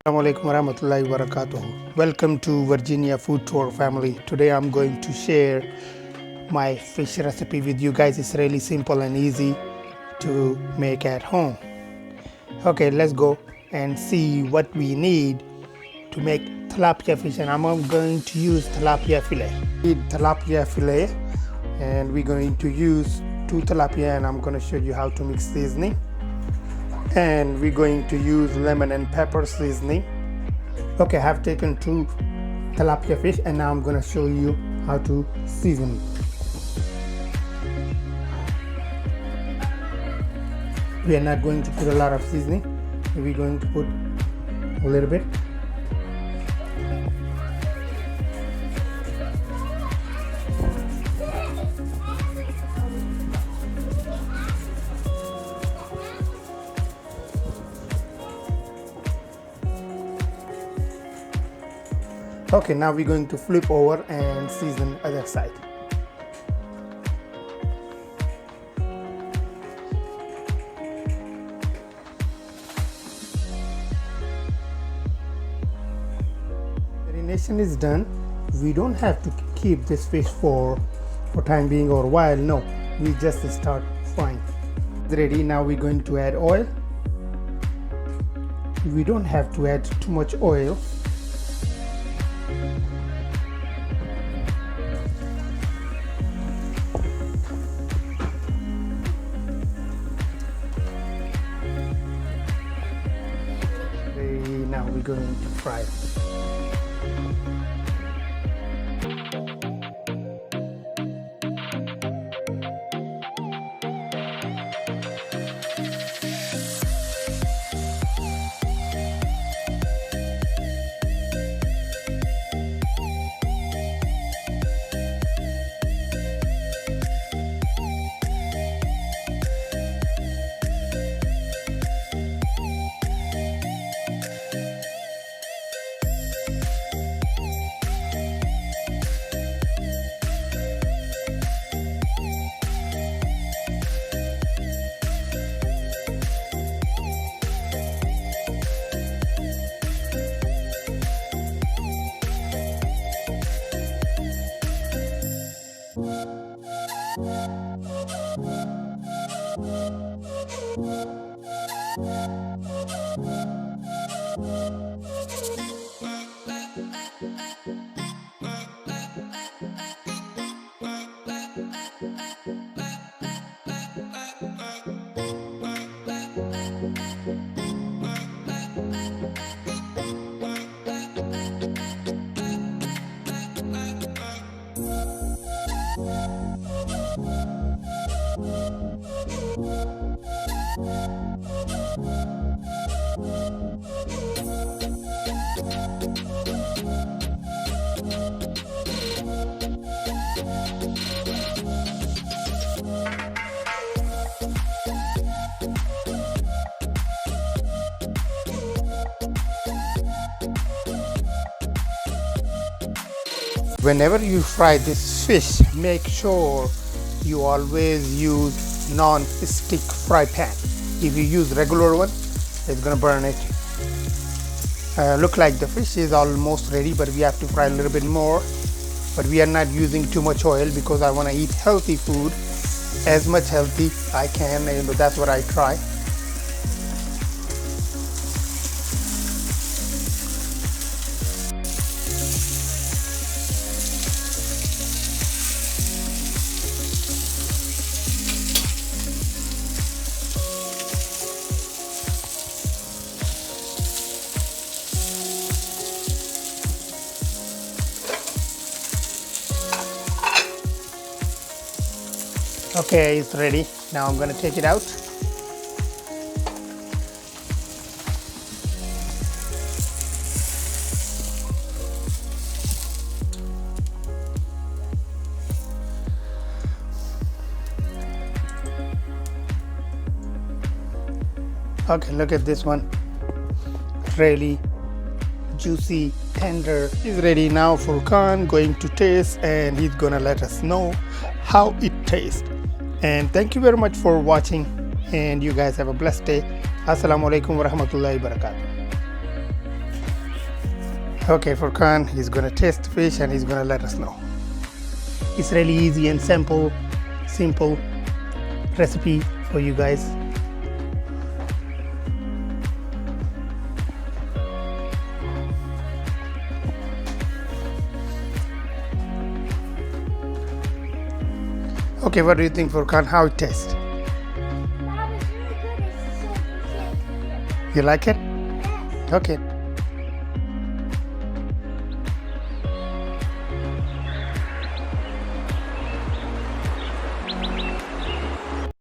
Assalamualaikum warahmatullahi wabarakatuh. Welcome to Virginia Food Tour family. Today I'm going to share my fish recipe with you guys. It's really simple and easy to make at home. Okay, let's go and see what we need to make tilapia fish, and I'm going to use tilapia fillet. Need tilapia fillet, and we're going to use 2 tilapia, and I'm going to show you how to mix seasoning. And we're going to use lemon and pepper seasoning. Okay, I have taken 2 tilapia fish, and now I'm going to show you how to season. We are not going to put a lot of seasoning. We're going to put a little bit. Okay, now we're going to flip over and season other side. Marination is done. We don't have to keep this fish for time being or while. No, we just start frying. It's ready. Now we're going to add oil. We don't have to add too much oil. Now we're going to fry. Whenever you fry this fish, make sure you always use non-stick fry pan. If you use regular one, it's gonna burn it. Look like the fish is almost ready, but we have to fry a little bit more. But we are not using too much oil because I want to eat healthy food, as much healthy I can. That's what I try. Okay, it's ready. Now I'm going to take it out. Okay, look at this one. Really juicy, tender. He's ready now for Khan, going to taste, and he's gonna let us know how it tastes. And thank you very much for watching, and you guys have a blessed day. Assalamu alaikum warahmatullahi wabarakatuh. Okay, Furkan, he's gonna taste the fish and he's gonna let us know. It's really easy and simple recipe for you guys. Okay, what do you think, Furkan? How it tastes? That was really good. It's so thick. You like it? Yes. Okay.